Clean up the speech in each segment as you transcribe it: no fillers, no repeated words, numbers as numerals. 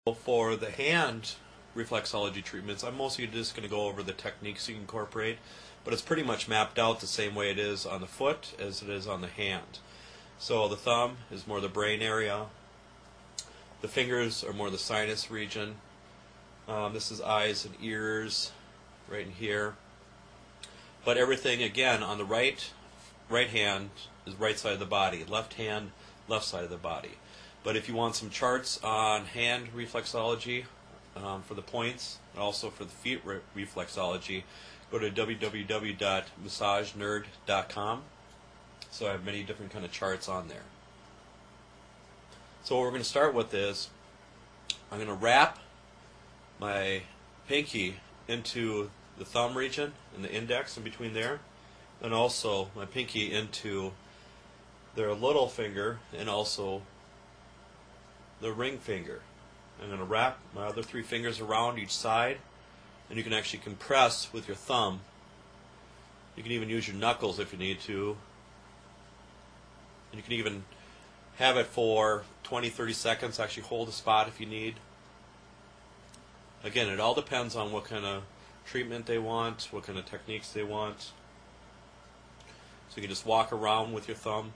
For the hand reflexology treatments, I'm mostly just going to go over the techniques you incorporate, but it's pretty much mapped out the same way it is on the foot as it is on the hand. So the thumb is more the brain area, the fingers are more the sinus region, this is eyes and ears right in here, but everything again on the right hand is right side of the body, left hand left side of the body. But if you want some charts on hand reflexology for the points, and also for the feet reflexology, go to www.massagenerd.com. So I have many different kind of charts on there. So what we're going to start with is, I'm going to wrap my pinky into the thumb region and the index in between there, and also my pinky into their little finger and also the ring finger. I'm going to wrap my other three fingers around each side, and you can actually compress with your thumb. You can even use your knuckles if you need to, and you can even have it for 20-30 seconds, actually hold the spot if you need. Again, it all depends on what kind of treatment they want, what kind of techniques they want. So you can just walk around with your thumb.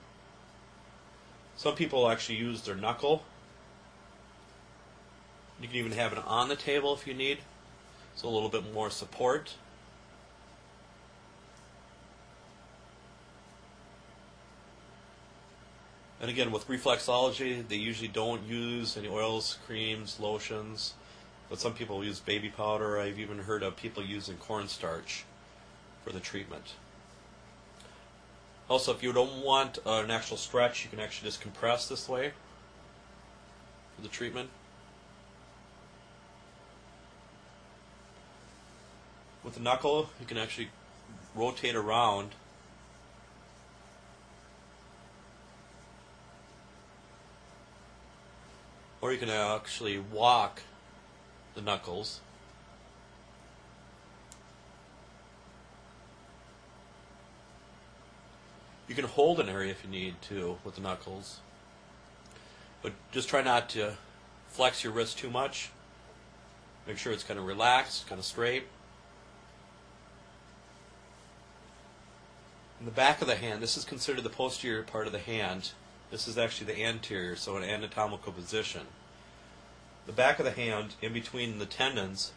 Some people actually use their knuckle. You can even have it on the table if you need, so a little bit more support. And again, with reflexology, they usually don't use any oils, creams, lotions, but some people use baby powder. I've even heard of people using cornstarch for the treatment. Also, if you don't want an actual stretch, you can actually just compress this way for the treatment. With the knuckle, you can actually rotate around or you can actually walk the knuckles. You can hold an area if you need to with the knuckles, but just try not to flex your wrist too much. Make sure it's kind of relaxed, kind of straight. In the back of the hand, this is considered the posterior part of the hand. This is actually the anterior, so an anatomical position. The back of the hand, in between the tendons,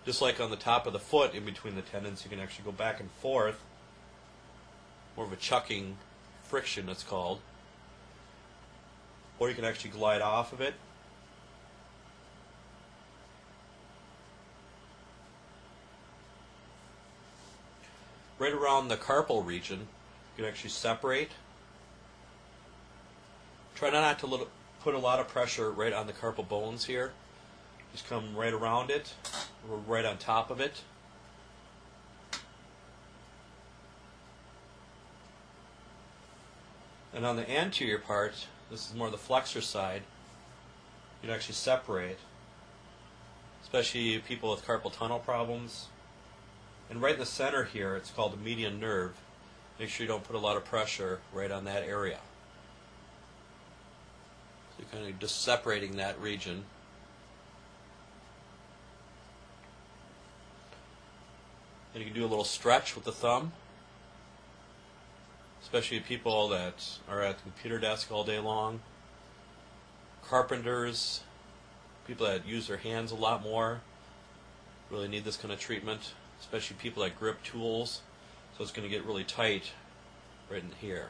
just like on the top of the foot, in between the tendons, you can actually go back and forth. More of a chucking friction, it's called. Or you can actually glide off of it. Right around the carpal region, you can actually separate. Try not to put a lot of pressure right on the carpal bones here. Just come right around it, or right on top of it. And on the anterior part, this is more the flexor side, you can actually separate, especially people with carpal tunnel problems. And right in the center here, it's called the median nerve. Make sure you don't put a lot of pressure right on that area. So you're kind of just separating that region. And you can do a little stretch with the thumb, especially people that are at the computer desk all day long. Carpenters, people that use their hands a lot more, really need this kind of treatment. Especially people that grip tools, so it's going to get really tight right in here.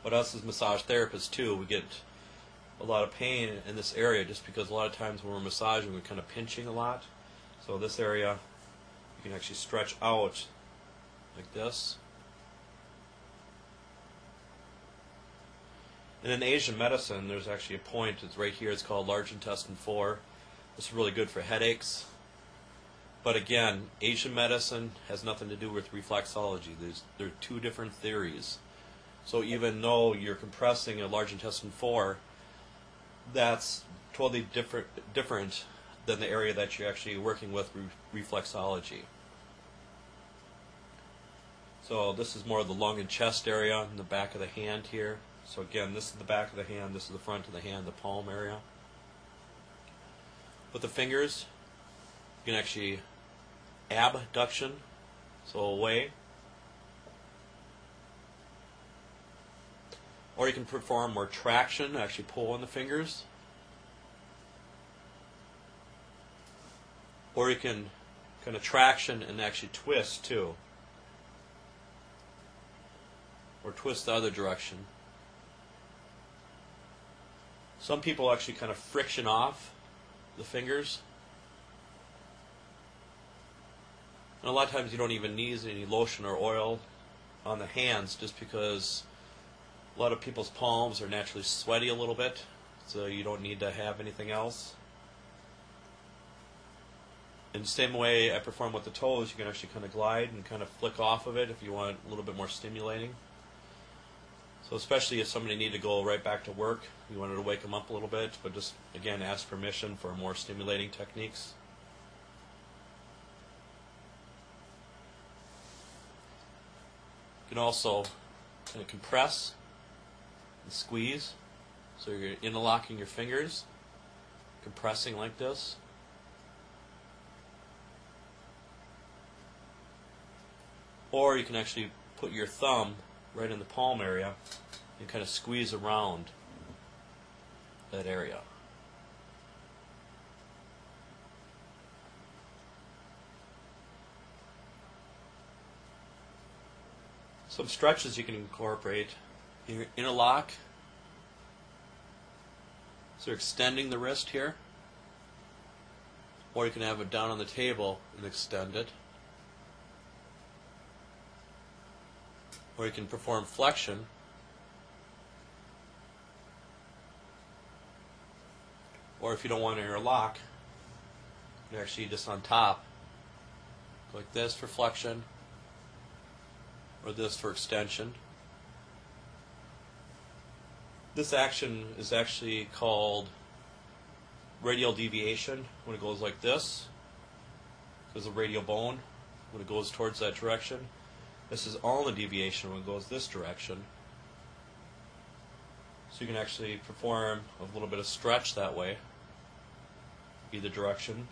But us as massage therapists too, we get a lot of pain in this area just because a lot of times when we're massaging, we're kind of pinching a lot. So this area, you can actually stretch out like this. And in Asian medicine, there's actually a point, it's right here, it's called large intestine 4. This is really good for headaches. But again, Asian medicine has nothing to do with reflexology. There are two different theories. So even though you're compressing a large intestine 4, that's totally different than the area that you're actually working with reflexology. So this is more of the lung and chest area in the back of the hand here. So again, this is the back of the hand, this is the front of the hand, the palm area. With the fingers, you can actually abduction, so away. Or you can perform more traction, actually pull on the fingers. Or you can kind of traction and actually twist too. Or twist the other direction. Some people actually kind of friction off the fingers. And a lot of times you don't even need any lotion or oil on the hands, just because a lot of people's palms are naturally sweaty a little bit, so you don't need to have anything else. In the same way I perform with the toes, you can actually kind of glide and kind of flick off of it if you want a little bit more stimulating. So especially if somebody needed to go right back to work, you wanted to wake them up a little bit, but just, again, ask permission for more stimulating techniques. You can also kind of compress and squeeze. So you're interlocking your fingers, compressing like this. Or you can actually put your thumb right in the palm area and kind of squeeze around that area. Some stretches you can incorporate. You interlock, so you're extending the wrist here. Or you can have it down on the table and extend it. Or you can perform flexion. Or if you don't want to interlock, you actually just on top, go like this for flexion, or this for extension. This action is actually called radial deviation when it goes like this, because the radial bone, when it goes towards that direction. This is ulnar deviation when it goes this direction. So you can actually perform a little bit of stretch that way, either direction.